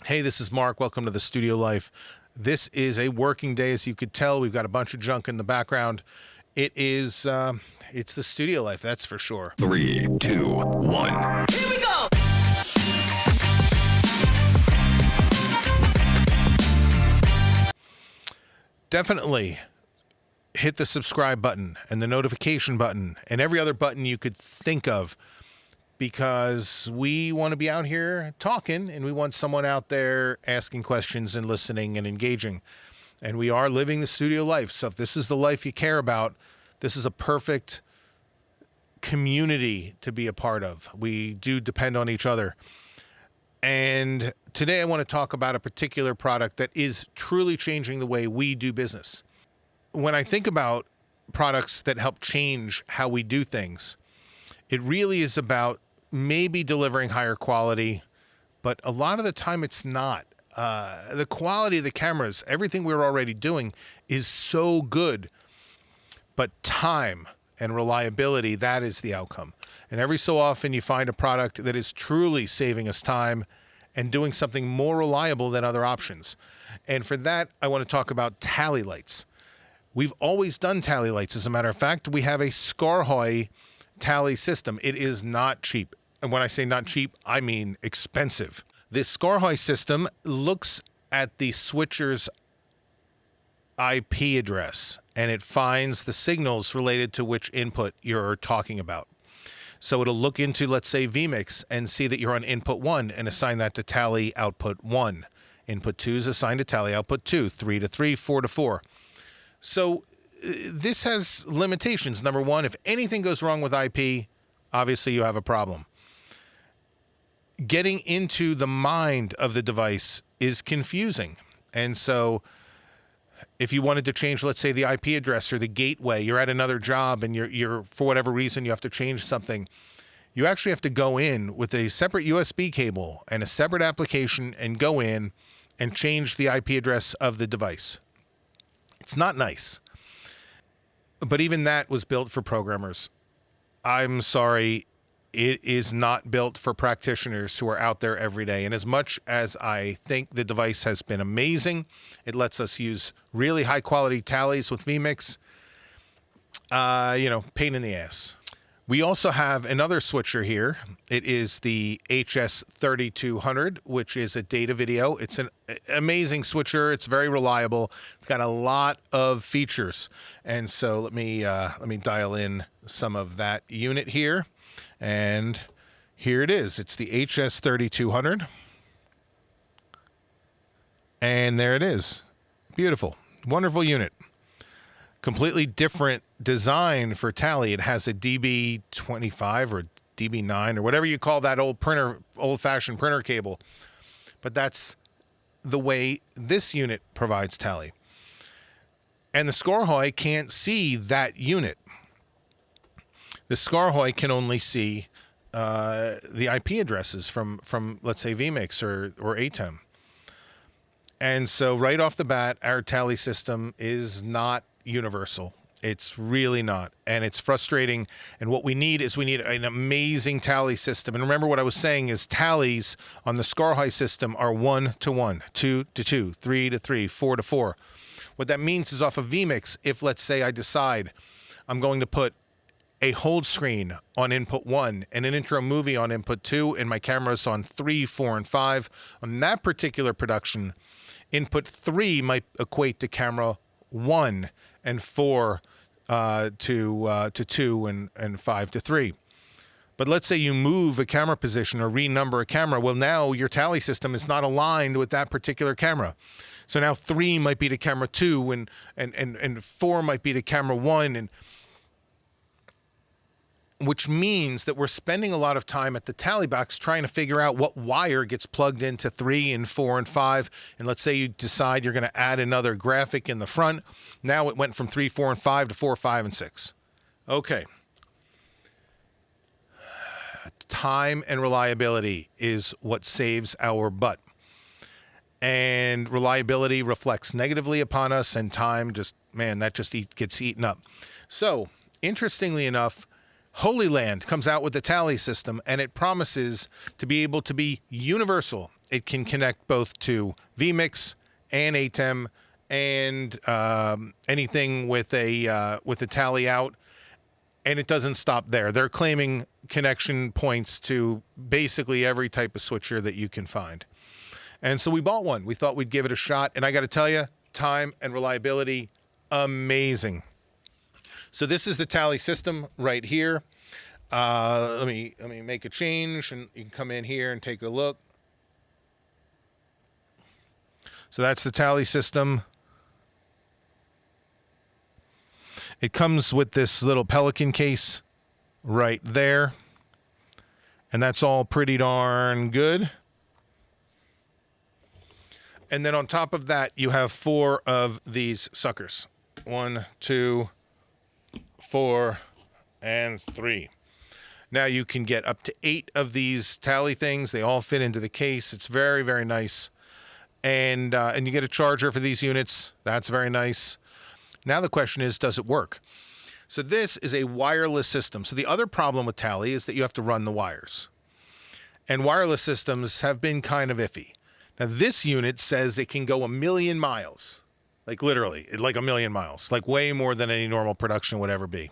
Hey, this is Mark. Welcome to the Studio Life. This is a working day, as you could tell. We've got a bunch of junk in the background. It's the Studio Life, that's for sure. 3, 2, 1. Here we go! Definitely hit the subscribe button and the notification button and every other button you could think of, because we want to be out here talking and we want someone out there asking questions and listening and engaging. And we are living the studio life. So if this is the life you care about, this is a perfect community to be a part of. We do depend on each other. And today I want to talk about a particular product that is truly changing the way we do business. When I think about products that help change how we do things, it really is about maybe delivering higher quality, but a lot of the time it's not. The quality of the cameras, everything we're already doing is so good, but time and reliability, that is the outcome. And every so often you find a product that is truly saving us time and doing something more reliable than other options. And for that, I want to talk about tally lights. We've always done tally lights. As a matter of fact, we have a Scarhoy tally system. It is not cheap. And when I say not cheap, I mean expensive. This Scarhoy system looks at the switcher's IP address and it finds the signals related to which input you're talking about. So it'll look into, let's say, vMix and see that you're on input 1 and assign that to tally output 1. Input 2 is assigned to tally output 2, 3 to 3, 4 to 4. So this has limitations. Number one, if anything goes wrong with IP, obviously you have a problem. Getting into the mind of the device is confusing. And so if you wanted to change, let's say, the IP address or the gateway, you're at another job and you're for whatever reason you have to change something, you actually have to go in with a separate USB cable and a separate application and go in and change the IP address of the device. It's not nice. But even that was built for programmers. I'm sorry, it is not built for practitioners who are out there every day. And as much as I think the device has been amazing, it lets us use really high quality tallies with vMix, pain in the ass. We also have another switcher here. It is the HS3200, which is a data video. It's an amazing switcher. It's very reliable. It's got a lot of features. And so let me dial in some of that unit here. And here it is. It's the HS3200. And there it is. Beautiful. Wonderful unit. Completely different design for tally. It has a DB25 or DB9 or whatever you call that old-fashioned printer cable. But that's the way this unit provides tally. And the Scarhoy can't see that unit. The Scarhoy can only see the IP addresses from let's say vMix or ATEM. And so right off the bat, our tally system is not universal. It's really not. And it's frustrating. And what we need is an amazing tally system. And remember what I was saying is tallies on the Scarhoy system are 1 to 1, 2 to 2, 3 to 3, 4 to 4. What that means is off of vMix, if let's say I decide I'm going to put a hold screen on input 1 and an intro movie on input 2 and my camera's on 3, 4, and 5, on that particular production, input 3 might equate to camera 1 and 4 to 2 and 5 to 3. But let's say you move a camera position or renumber a camera. Well, now your tally system is not aligned with that particular camera. So now 3 might be to camera 2 and 4 might be to camera 1, and which means that we're spending a lot of time at the tally box trying to figure out what wire gets plugged into 3 and 4 and 5. And let's say you decide you're going to add another graphic in the front. Now it went from 3, 4, and 5 to 4, 5, and 6. Okay. Time and reliability is what saves our butt. And reliability reflects negatively upon us, and time gets eaten up. So, interestingly enough, Hollyland comes out with the tally system, and it promises to be able to be universal. it can connect both to vMix and ATEM and anything with a tally out, and it doesn't stop there. They're claiming connection points to basically every type of switcher that you can find. And so we bought one. We thought we'd give it a shot, and I got to tell you, time and reliability, amazing. So this is the tally system right here. Let me make a change, and you can come in here and take a look. So that's the tally system. It comes with this little Pelican case right there, and that's all pretty darn good. And then on top of that, you have 4 of these suckers. 1, 2, 4, and 3. Now you can get up to 8 of these tally things. They all fit into the case. It's very, very nice. And you get a charger for these units. That's very nice. Now the question is, does it work? So this is a wireless system. So the other problem with tally is that you have to run the wires. And wireless systems have been kind of iffy. Now this unit says it can go 1,000,000 miles. Like literally, like 1,000,000 miles. Like way more than any normal production would ever be.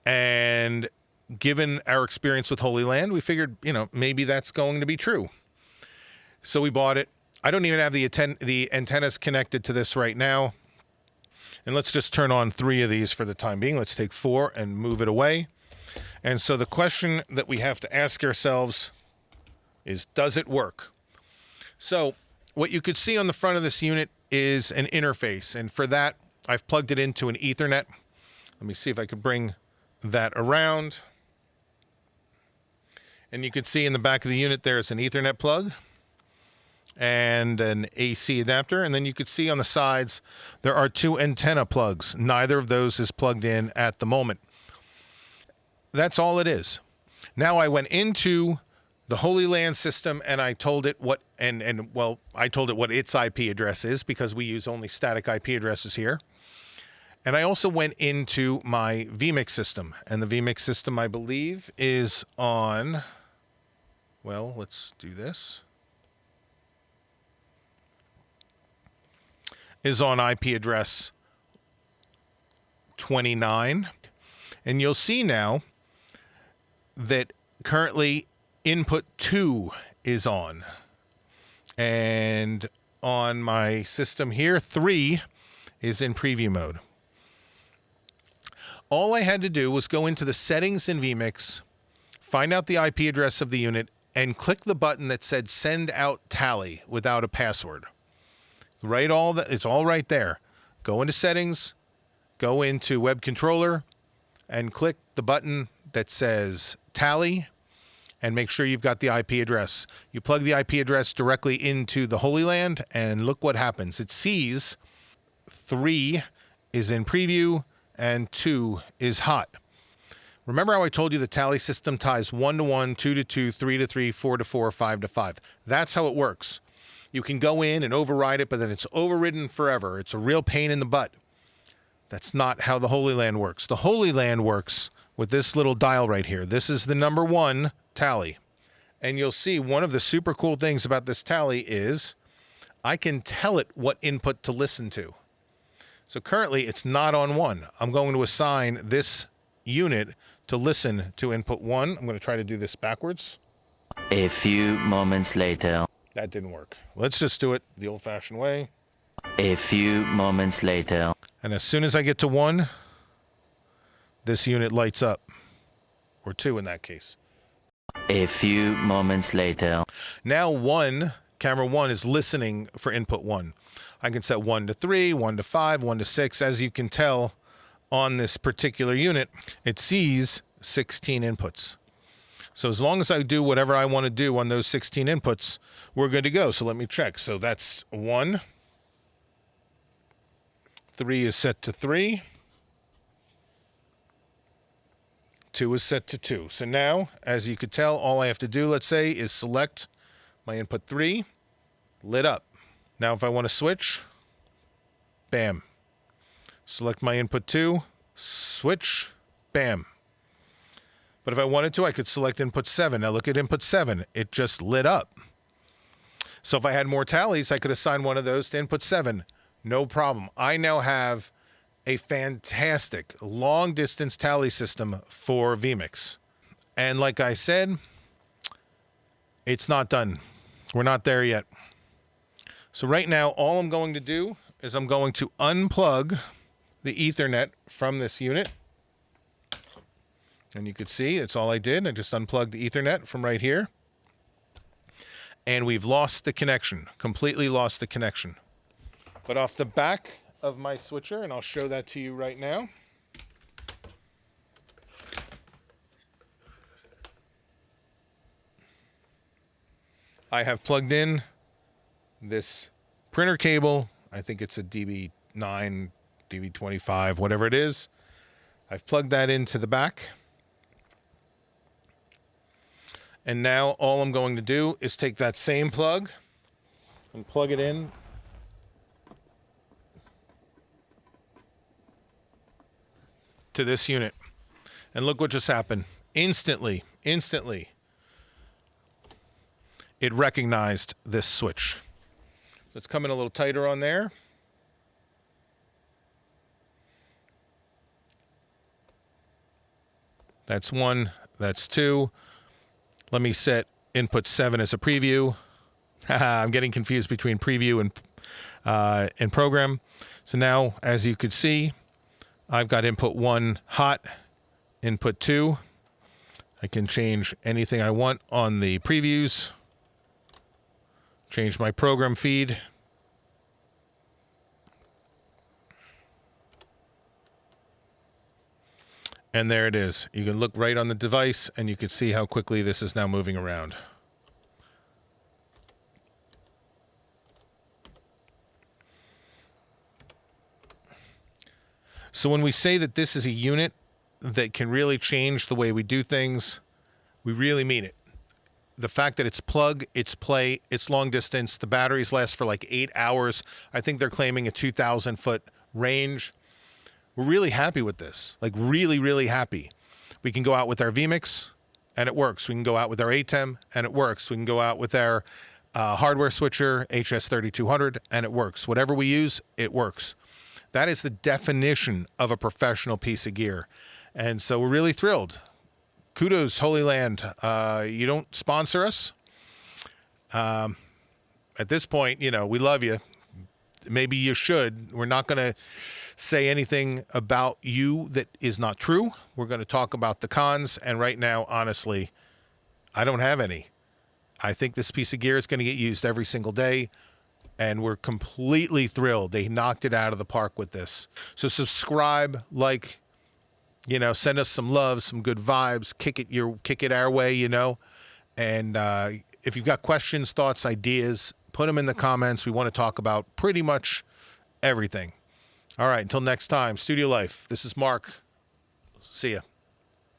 And given our experience with Hollyland, we figured, maybe that's going to be true. So we bought it. I don't even have the antennas connected to this right now. And let's just turn on 3 of these for the time being. Let's take 4 and move it away. And so the question that we have to ask ourselves is, does it work? So what you could see on the front of this unit is an interface. And for that, I've plugged it into an Ethernet. Let me see if I could bring that around. And you can see in the back of the unit, there's an Ethernet plug and an AC adapter. And then you could see on the sides, there are 2 antenna plugs. Neither of those is plugged in at the moment. That's all it is. Now I went into the Hollyland system and I told it what, I told it what its IP address is, because we use only static IP addresses here. And I also went into my vMix system, and the vMix system, I believe, is on, well, let's do this, is on IP address 29. And you'll see now that currently input 2 is on. And on my system here, 3 is in preview mode. All I had to do was go into the settings in vMix, find out the IP address of the unit, and click the button that said send out tally without a password. Right, it's all right there. Go into settings, go into web controller, and click the button that says tally, and make sure you've got the IP address. You plug the IP address directly into the Hollyland, and look what happens. It sees 3 is in preview and 2 is hot. Remember how I told you the tally system ties 1 to 1, 2 to 2, 3 to 3, 4 to 4, 5 to 5. That's how it works. You can go in and override it, but then it's overridden forever. It's a real pain in the butt. That's not how the Hollyland works. The Hollyland works with this little dial right here. This is the number 1 tally. And you'll see one of the super cool things about this tally is I can tell it what input to listen to. So currently it's not on 1. I'm going to assign this unit to listen to input 1. I'm going to try to do this backwards. A few moments later. That didn't work. Let's just do it the old-fashioned way. A few moments later. And as soon as I get to 1, this unit lights up. Or 2 in that case. A few moments later. Now camera 1 is listening for input 1. I can set 1 to 3, 1 to 5, 1 to 6. As you can tell on this particular unit, it sees 16 inputs. So as long as I do whatever I want to do on those 16 inputs, we're good to go. So let me check. So that's 1. 3 is set to 3. 2 is set to 2. So now, as you could tell, all I have to do, let's say, is select my input 3, lit up. Now if I want to switch, bam. Select my input 2, switch, bam. But if I wanted to, I could select input 7. Now look at input 7. It just lit up. So if I had more tallies, I could assign one of those to input 7. No problem. I now have a fantastic long-distance tally system for vMix. And like I said, it's not done. We're not there yet. So right now, all I'm going to do is I'm going to unplug the Ethernet from this unit. And you can see that's all I did. I just unplugged the Ethernet from right here. And we've lost the connection, completely lost the connection. But off the back of my switcher, and I'll show that to you right now. I have plugged in this printer cable. I think it's a DB9, DB25, whatever it is. I've plugged that into the back. And now all I'm going to do is take that same plug and plug it in to this unit. And look what just happened. Instantly, it recognized this switch. So it's coming a little tighter on there. That's 1, that's 2. Let me set input 7 as a preview. I'm getting confused between preview and program. So now, as you could see, I've got input 1 hot, input 2. I can change anything I want on the previews. Change my program feed. And there it is. You can look right on the device and you can see how quickly this is now moving around. So when we say that this is a unit that can really change the way we do things, we really mean it. The fact that it's plug, it's play, it's long distance, the batteries last for like 8 hours. I think they're claiming a 2,000-foot range. We're really happy with this, like really, really happy. We can go out with our vMix and it works. We can go out with our ATEM and it works. We can go out with our hardware switcher, HS3200, and it works. Whatever we use, it works. That is the definition of a professional piece of gear. And so we're really thrilled. Kudos, Hollyland. You don't sponsor us. At this point, you know, we love you. Maybe you should. We're not going to say anything about you that is not true. We're going to talk about the cons. And right now, honestly, I don't have any. I think this piece of gear is going to get used every single day. And we're completely thrilled. They knocked it out of the park with this. So subscribe, like, you know, send us some love, some good vibes, kick it our way, you know. And if you've got questions, thoughts, ideas, put them in the comments. We want to talk about pretty much everything. All right, until next time, Studio Life. This is Mark. See ya.